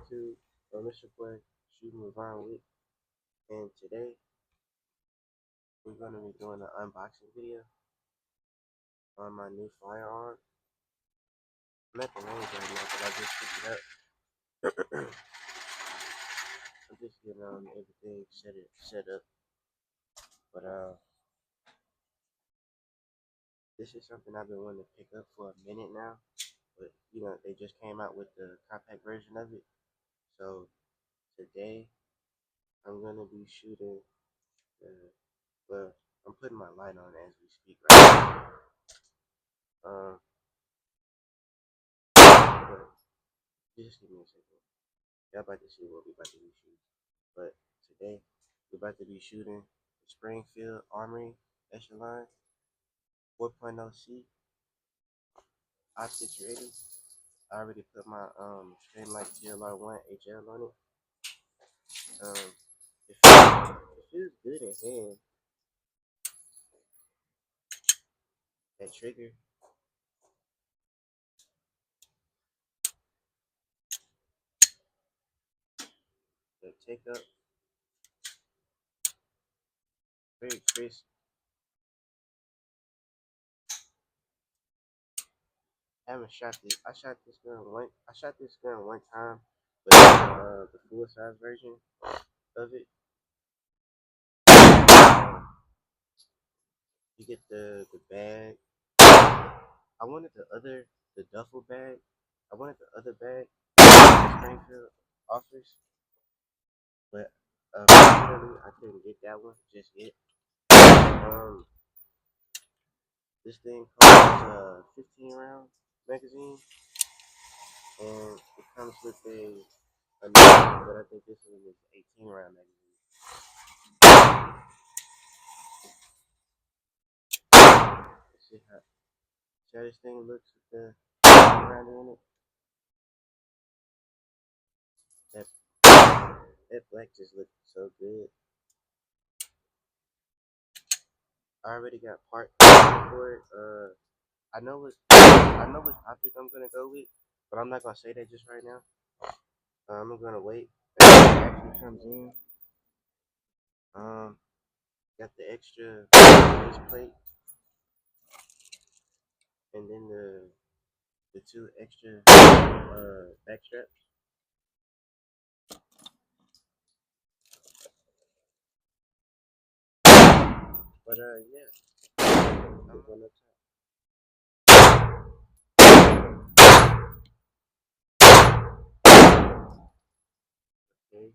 YouTube, it's your boy Shooting with Ron Wick, and today we're gonna be doing an unboxing video on my new firearm. I'm at the range right now, but I just picked it up. I'm just getting everything set up, but this is something I've been wanting to pick up for a minute now. But they just came out with the compact version of it, so today I'm gonna be shooting the. Well, I'm putting my light on as we speak right now. But just give me a second. Y'all about to see what we about to be shooting. But today we're about to be shooting the Springfield Armory Echelon 4.0C optics ready. I already put my Streamlight TLR1 HL on it. It feels good in hand. That trigger. The take up. Very crisp. I haven't shot this. I shot this gun one time, but the full size version of it. You get the bag. I wanted the duffel bag. I wanted the other bag Springfield offers, but unfortunately I couldn't get that one just yet. This thing comes 15 round magazine, and it comes with another one, but I think this one is 18 round magazine. Let's see how this thing looks with the round in it. That black just looks so good. I already got part for it. I know which optic I'm gonna go with, but I'm not gonna say that just right now. I'm gonna wait until it actually comes in. Got the extra base plate, and then the two extra back straps. But yeah, I'm gonna try. Okay.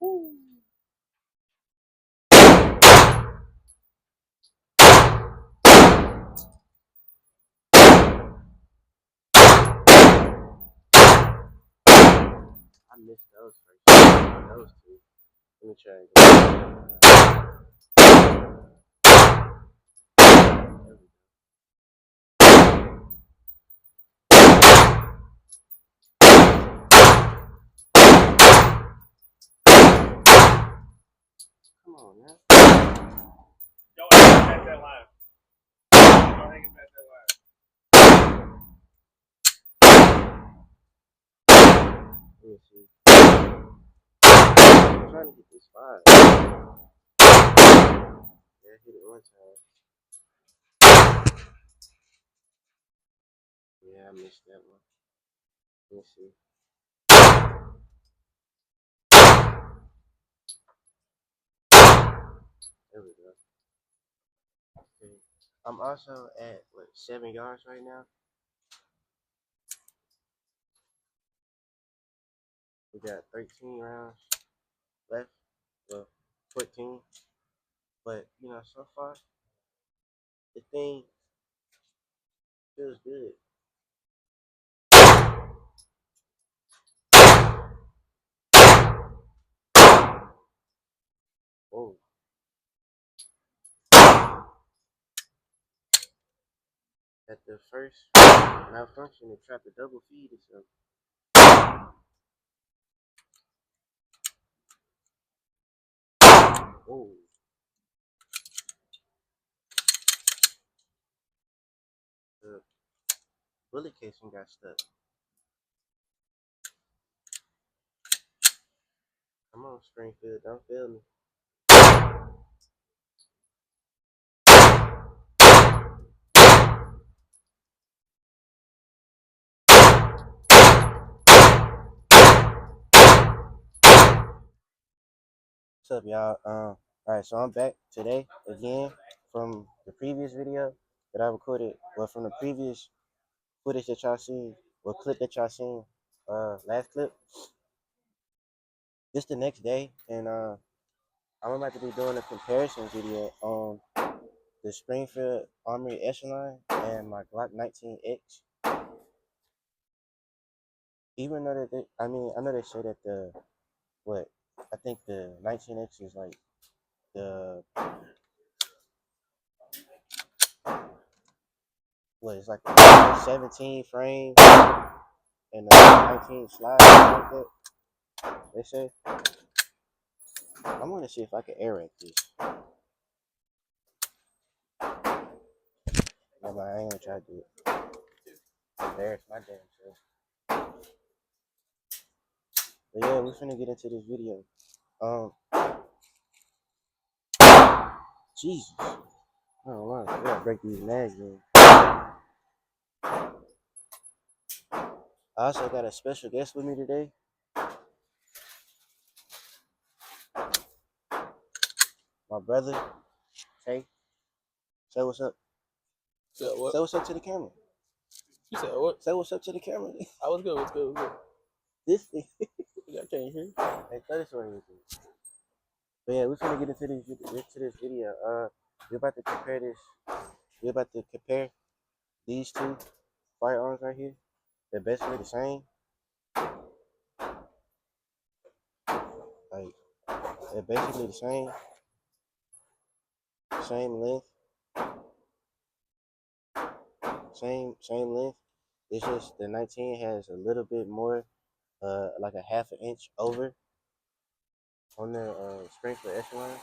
Woo. I missed those first. Those two. Let me try again. There we go. Come on now. Go ahead and back that line. Go ahead and back that line. Let me see. I'm trying to get this 5. Yeah, I hit it one time. Yeah, I missed that one. Let me see. There we go. Okay. I'm also at 7 yards right now. We got 13 rounds left. Well, 14. But so far the thing feels good. Whoa. At the first malfunction, it tried to double feed itself. Whoa. bullet casing got stuck. Come on, Springfield, don't fail me. What's up, y'all? Alright, so I'm back today again from the previous video that I recorded, well, from the previous footage that y'all seen, or clip that y'all seen, last clip. This the next day, and I'm about to be doing a comparison video on the Springfield Armory Echelon and my Glock 19X. Even though that I know they say that I think the 19X is like the, it's like a 17 frame and a 19 slide, like that. They say. I want to see if I can air rank this. No, I ain't gonna try to do it. Embarrass my damn self. But yeah, we're finna get into this video. Jesus. I don't know. I gotta break these mags in. I also got a special guest with me today. My brother, Tay. Say what's up. Say what? Say what's up to the camera. You said what? Say what's up to the camera. I was good. What's good? What's good? This thing. I can't hear. Hey, throw this away with you. But yeah, we're finna get into this video. We're about to compare this. We're about to compare these two firearms right here. They're basically the same. Like, they're basically the same. Same length. Same length. It's just the 19 has a little bit more, like a half an inch over on the Springfield Echelon.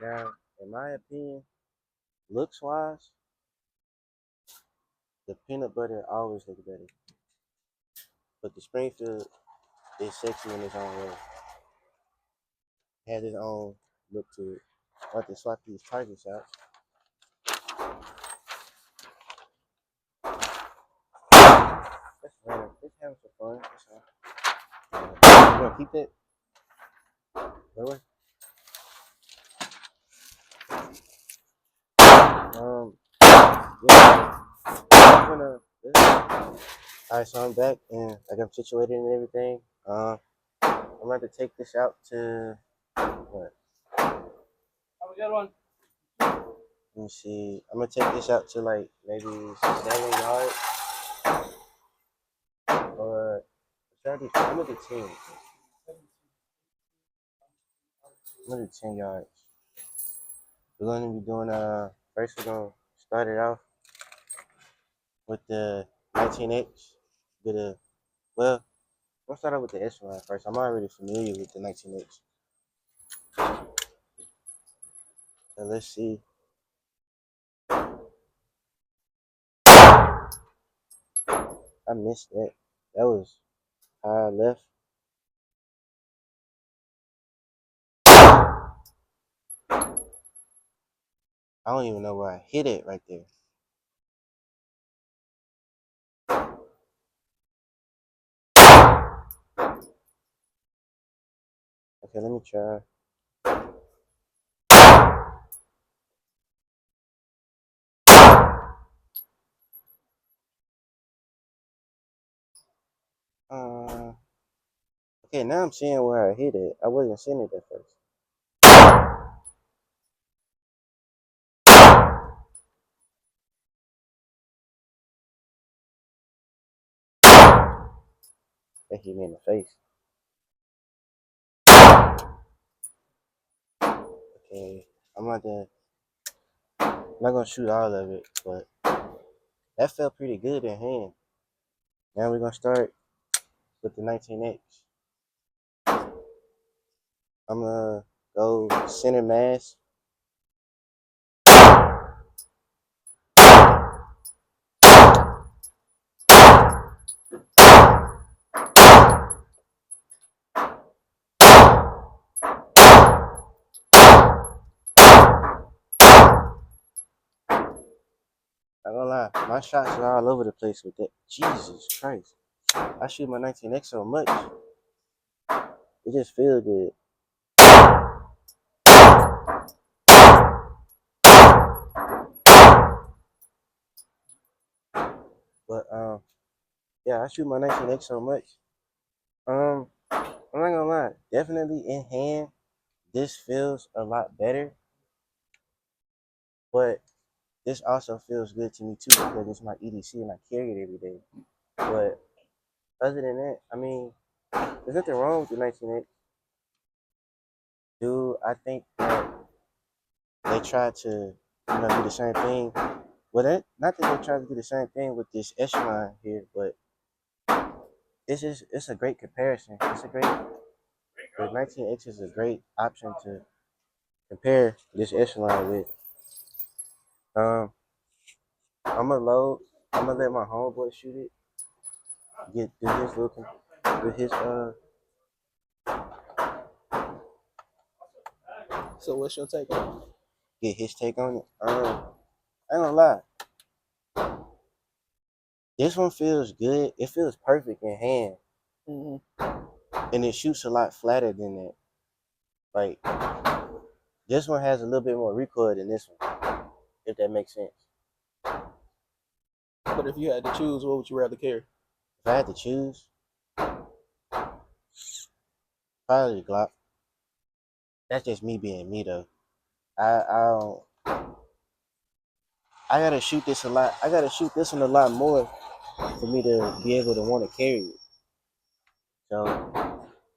Now, in my opinion, looks wise, the peanut butter always looks better. But the Springfield is sexy in its own way. It has its own look to it. I have to swap these targets out. That's random. Just having some fun. That's all. You gonna keep that? Really? Yeah. Alright, so I'm back and I got situated and everything. I'm going to take this out to what? Have a good one. Let me see. I'm gonna take this out to like maybe 7 yards. Or I'm gonna do 10. I'm gonna do 10 yards. We're gonna be doing first we're gonna start it off with the 19X. Let's start out with the Echelon first. I'm already familiar with the 19X. So let's see. I missed that. That was high left. I don't even know where I hit it right there. Okay, let me try. Okay, now I'm seeing where I hit it. I wasn't seeing it at first. That hit me in the face. Okay, I'm not gonna shoot all of it, but that felt pretty good in hand. Now we're gonna start with the 19X. I'm gonna go center mass. Not gonna lie, my shots are all over the place with that. Jesus Christ. I shoot my 19X so much. It just feels good. But yeah, I shoot my 19X so much. I'm not gonna lie, definitely in hand, this feels a lot better. But this also feels good to me too because it's my EDC and I carry it every day. But other than that, I mean, there's nothing wrong with the 19X. Dude, I think that they tried to, do the same thing. Well, not that they tried to do the same thing with this echelon here, but it's a great comparison. The 19X is a great option to compare this echelon with. Um, I'm gonna let my homeboy shoot it. Get do his looking with his So what's your take on it? get his take on it. I ain't gonna lie. This one feels good. It feels perfect in hand, and it shoots a lot flatter than that. Like this one has a little bit more recoil than this one, if that makes sense. But if you had to choose, what would you rather carry? If I had to choose, probably the Glock. That's just me being me though. I gotta shoot this a lot. I gotta shoot this one a lot more for me to be able to want to carry it. So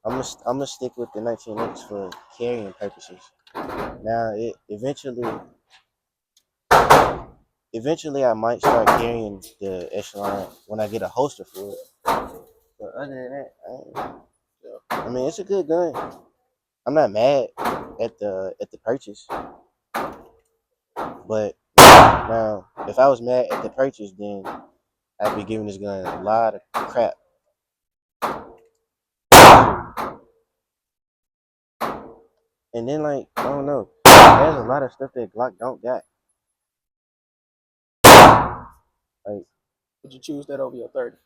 I'm gonna stick with the 19X for carrying purposes. Now eventually I might start carrying the echelon when I get a holster for it. But other than that, I mean it's a good gun. I'm not mad at the purchase. But now if I was mad at the purchase, then I'd be giving this gun a lot of crap. And then like I don't know, there's a lot of stuff that Glock don't got. Like, would you choose that over your 30?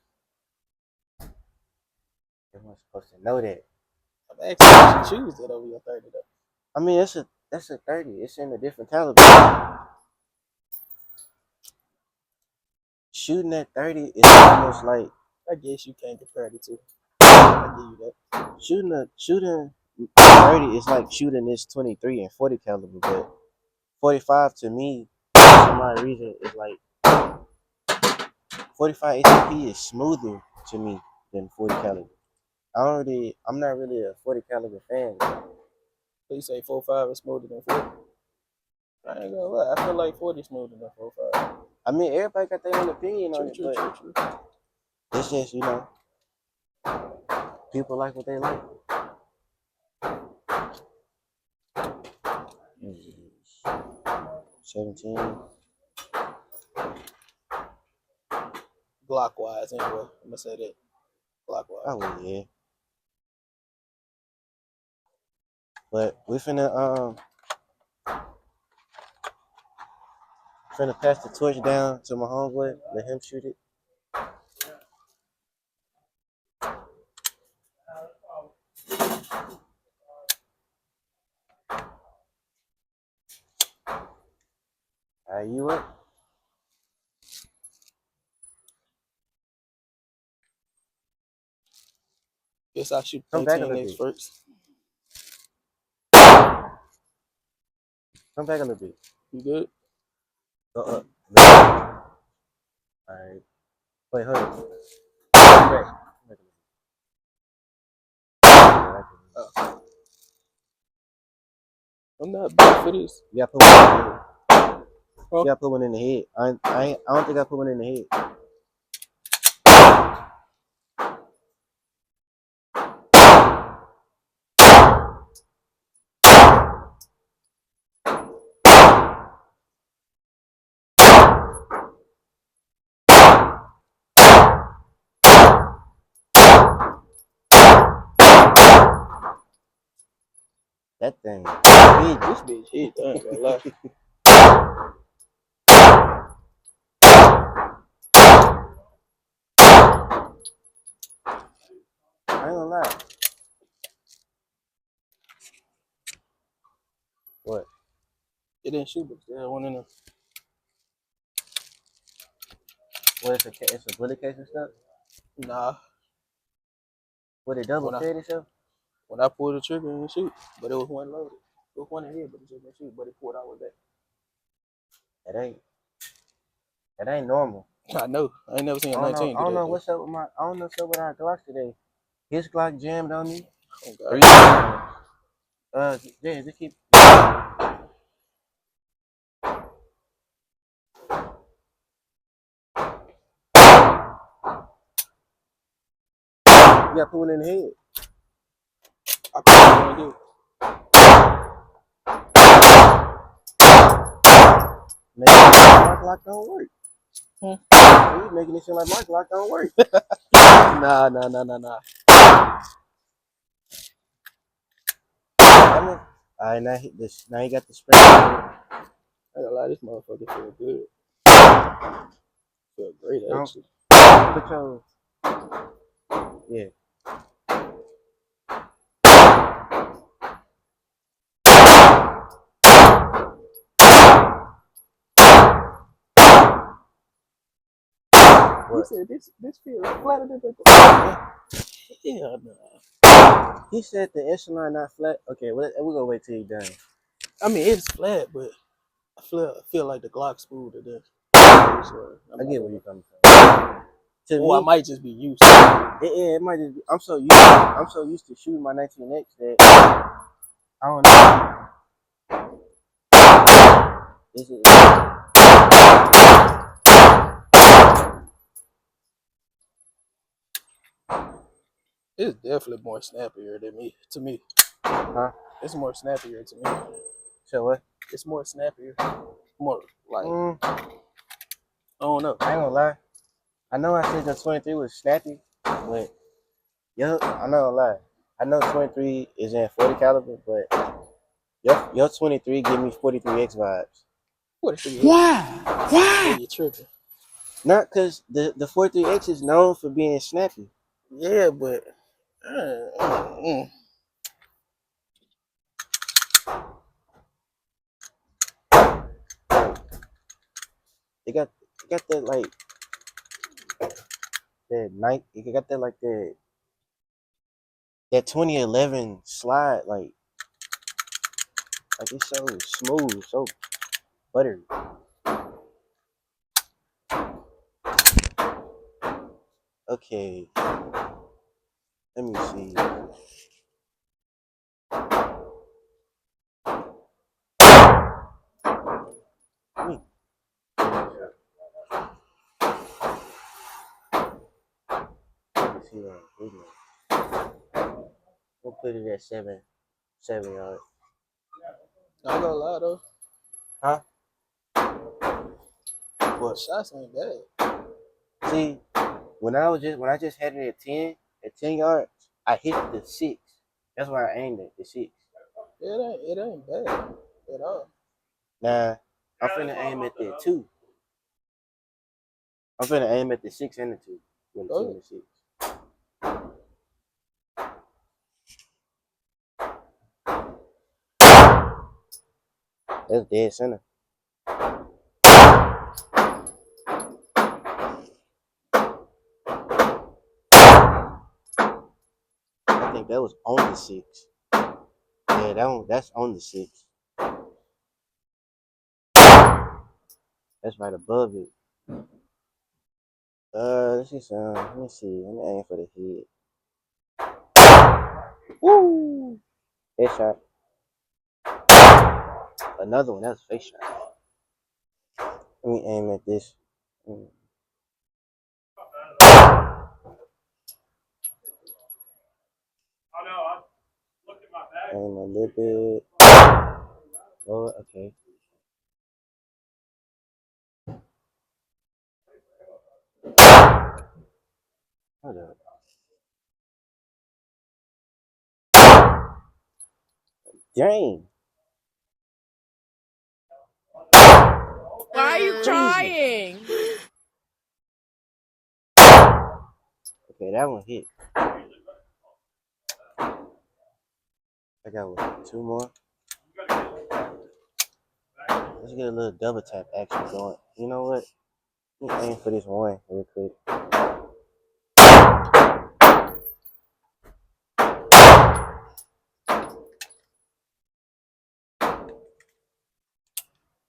everyone's supposed to know that. I'm asking would you choose that over your 30 though. I mean, that's a 30. It's in a different caliber. Shooting at 30 is almost like I guess you can't compare the two. I give you that. shooting 30 is like shooting this 23 and 40 caliber, but 45 to me, for some reason, is like 45 HCP is smoother to me than 40 caliber. I'm not really a 40 caliber fan. So you say 4.5 is smoother than 40? I ain't gonna lie. I feel like 40 is smoother than 4.5. I mean, everybody got their own opinion on it, True. but it's just, people like what they like. Mm-hmm. 17. Glock wise, anyway. I'm gonna say that. Glock wise. Oh yeah. But we finna pass the torch down to my homeboy, let him shoot it. Are you up? Guess I shoot Come back a little 18X bit. first. Come back a little bit. You good? Go up. Alright. Wait, hold on. Come back. Oh. I'm not big for this. You gotta put one in the head. Huh? You gotta put one in the head. I don't think I put one in the head. That thing. This bitch hit. I ain't gonna lie. ain't gonna lie. What? It didn't shoot, but there one in there. What? It's a bullet case and stuff. Nah. Would it double When I- fed itself? When I pulled the trigger, it didn't shoot. But it was one loaded. It was one in here, but it just didn't shoot. But it pulled out with that. That ain't normal. I know. I ain't never seen a I 19 don't do know that. what's up with I don't know what's up with our Glock today. His Glock jammed on me. Oh, 3 God. times. Yeah, just keep. You got put one in the head. I couldn't do it. Making it seem like my Glock don't work. You making it seem like my Glock don't work. Nah. Alright, now hit this. Now you got the spring. I ain't gonna lie, this motherfucker feel good. Feel great, actually. Put your. Yeah. He said this feels flatter than the. Yeah, nah. He said the echelon not flat. Okay, we're gonna wait till you done. I mean, it's flat, but I feel like the Glock smoother than. I get where you're coming from. To Or I me, might just be used to it. it might just be. I'm so used to shooting my 19X that I don't know. This is. It's definitely more snappier than me. To me, Huh? it's more snappier to me. So what? It's more snappier. More like I don't know. ain't gonna lie. I know I said the 23 was snappy, but I'm not gonna lie. I know 23 is in 40 caliber, but your 23 give me 43X vibes. 43. Why? Yeah, you tripping? Not because the 43X is known for being snappy. Yeah, but It got that like that night. It got that like that 2011 slide like it's so smooth, so buttery. Okay, let me see. We'll put it at 7 yards. not gonna lie though. Huh? What shots ain't bad. See, when I just had it at 10 yards, I hit the 6. That's why I aimed at the 6. It ain't bad at all. Nah, I'm finna aim at the 2. I'm finna aim at the 6 and the 2. With the 2 and the 6. That's dead center. I think that was on the 6. Yeah, that's on the 6. That's right above it. Let's see some. Let me see. Let me aim for the head. Woo! Headshot. Another one. That's a face shot. Let me aim at this. Oh no, I looked at my bag. Aim a little bit. Oh, okay. Hold up. Dang. Why are you crying? Okay, that one hit. I got what, 2 more. Let's get a little double tap action going. You know what? Let me aim for this one real quick.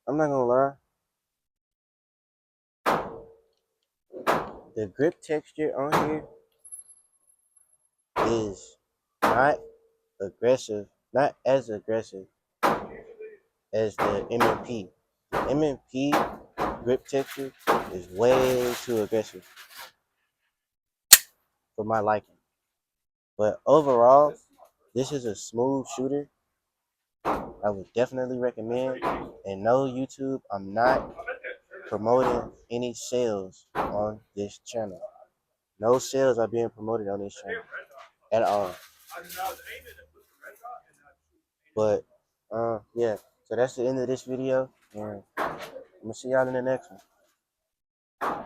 I'm not gonna lie. The grip texture on here is not aggressive, not as aggressive as the MMP. The MMP grip texture is way too aggressive for my liking. But overall, this is a smooth shooter. I would definitely recommend. And no, YouTube, I'm not promoting any sales on this channel. No sales are being promoted on this channel at all. But yeah, so that's the end of this video, and I'm gonna see y'all in the next one.